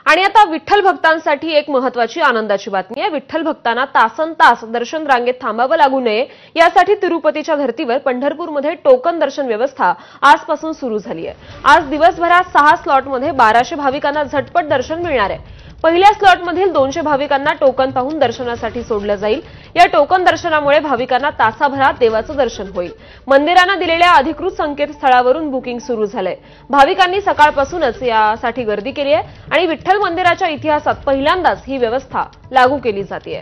आणि आता विठ्ठल भक्तांसाठी एक महत्त्वाची आनंदाची बातमी आहे। विठ्ठल भक्तांना तासनतास दर्शन रांगेत थांबावं लागू नये यासाठी तिरुपतीच्या धर्तीवर पंढरपूरमध्ये टोकन दर्शन व्यवस्था आजपासून सुरू झाली आहे। आज दिवसभरात 6 स्लॉटमध्ये 1200 भाविकांना झटपट दर्शन मिळणार आहे। पहिल्या स्लॉटमधील 200 भाविकांना टोकन पाहून दर्शनासाठी सोडलं जाईल। या टोकन दर्शनामुळे भाविकांना तासाभरात देवाचं दर्शन होईल। मंदिरांना दिलेल्या अधिकृत संकेतस्थळावरून बुकिंग सुरू झालंय। भाविकांनी सकाळपासूनच यासाठी गर्दी केली आहे आणि विठ्ठल मंदिराच्या इतिहासात पहिल्यांदाच ही व्यवस्था लागू केली जाते।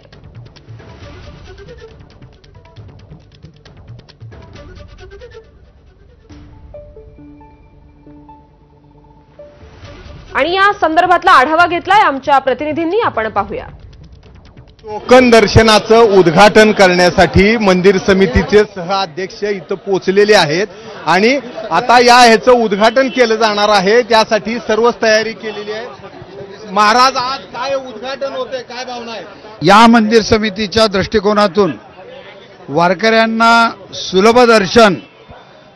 आणि या संदर्भातला आढावा घेतलाय आमच्या प्रतिनिधींनी, आपण पाहूया। टोकन दर्शनाचं उद्घाटन करण्यासाठी मंदिर समितीचे सहाध्यक्ष इथं पोहोचलेले आहेत आणि आता ह्याचं उद्घाटन केलं जाणार आहे, त्यासाठी सर्वच तयारी केलेली आहे। महाराज, आज काय उद्घाटन होतंय, काय भावना आहे? या मंदिर समितीच्या दृष्टिकोनातून वारकऱ्यांना सुलभ दर्शन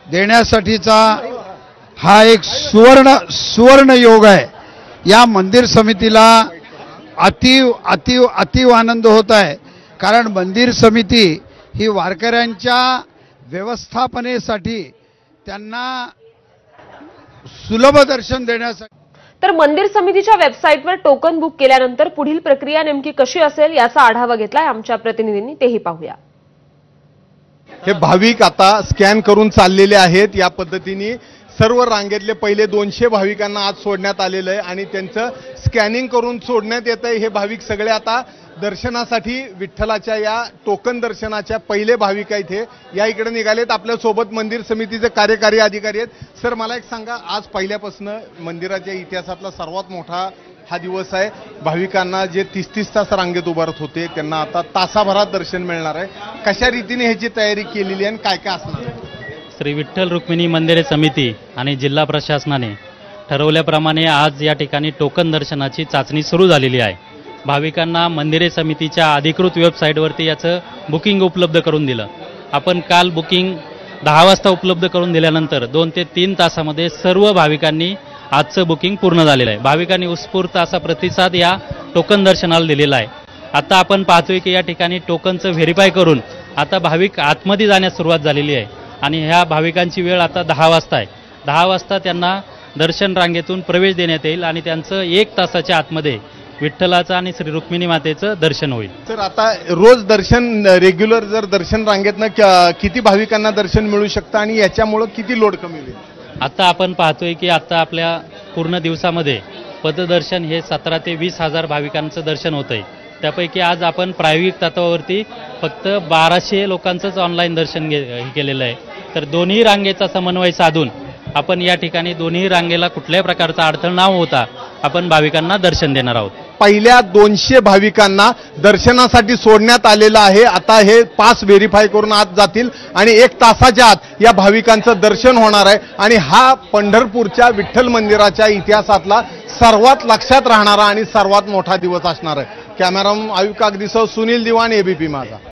देण्यासाठीचा हा एक सुवर्ण योग आहे। या मंदिर समितीला अतीव आनंद होत आहे, कारण मंदिर समिती ही वारकऱ्यांच्या व्यवस्थापनेसाठी त्यांना सुलभ दर्शन देण्यासाठी। तर मंदिर समितीच्या वेबसाईटवर टोकन बुक केल्यानंतर पुढील प्रक्रिया नेमकी कशी असेल याचा आढावा घेतलाय आमच्या प्रतिनिधींनी, तेही पाहूया। हे भाविक आता स्कॅन करून चाललेले आहेत। या पद्धतीने सर्व रांगेतले पहिले 200 भाविकांना आज सोडण्यात आलेलं आहे आणि त्यांचं स्कॅनिंग करून सोडण्यात येत आहे। हे भाविक सगळे आता दर्शनासाठी विठ्ठलाच्या या टोकन दर्शनाच्या पहिले भाविक आहेत, हे या इकडे निघालेत। आपल्या सोबत मंदिर समितीचे कार्यकारी अधिकारी आहेत। सर, मला एक सांगा, आज पहिल्यापासून मंदिराच्या इतिहासातला सर्वात मोठा हा दिवस आहे। भाविकांना जे 30-30 तास रांगेत उभारत होते त्यांना आता तासाभरात दर्शन मिळणार आहे। कशा रीतीने ह्याची तयारी केलेली आहे आणि काय काय असणार आहे? श्री विठ्ठल रुक्मिणी मंदिरे समिती आणि जिल्हा प्रशासनाने ठरवल्याप्रमाणे आज या ठिकाणी टोकन दर्शनाची चाचणी सुरू झालेली आहे। भाविकांना मंदिरे समितीच्या अधिकृत वेबसाईटवरती याचं बुकिंग उपलब्ध करून दिलं। आपण काल बुकिंग 10 वाजता उपलब्ध करून दिल्यानंतर 2 ते 3 तासामध्ये सर्व भाविकांनी आजचं बुकिंग पूर्ण झालेलं आहे। भाविकांनी उत्स्फूर्त असा प्रतिसाद या टोकन दर्शनाला दिलेला आहे। आता आपण पाहतोय की या ठिकाणी टोकनचं व्हेरीफाय करून आता भाविक आतमध्ये जाण्यास सुरुवात झालेली आहे आणि ह्या भाविकांची वेळ आता 10 वाजता आहे। 10 वाजता त्यांना दर्शन रांगेतून प्रवेश देण्यात येईल आणि त्यांचं 1 तासाच्या आतमध्ये विठ्ठलाचं आणि श्री रुक्मिणी मातेचं दर्शन होईल। तर आता रोज दर्शन रेग्युलर जर दर्शन रांगेतनं किती भाविकांना दर्शन मिळू शकतं आणि याच्यामुळे किती लोड कमी होईल? आता आपण पाहतोय की आता आपल्या पूर्ण दिवसामध्ये पददर्शन हे 17 ते 20 हजार भाविकांचं दर्शन होतंय। त्यापैकी आज आपण प्रायोगिक तत्वावरती फक्त 1200 लोकांचंच ऑनलाईन दर्शन केलेलं आहे। तर दोन्ही रांगेचा समन्वय साधून आपण या ठिकाणी दोन्ही रांगेला कुठल्याही प्रकारचा अडथळा न होता आपण भाविकांना दर्शन देणार आहोत। पहिल्या 200 भाविकांना दर्शनासाठी सोडण्यात आलेलं आहे। आता हे पास व्हेरीफाय करून आत जातील आणि 1 तासाच्या आत या भाविकांचं दर्शन होणार आहे आणि हा पंढरपूरच्या विठ्ठल मंदिराच्या इतिहासातला सर्वात लक्षात राहणारा आणि सर्वात मोठा दिवस असणार आहे। कॅमेरामन आयुब कागदीसह सुनील दिवाण, एबीपी माझा।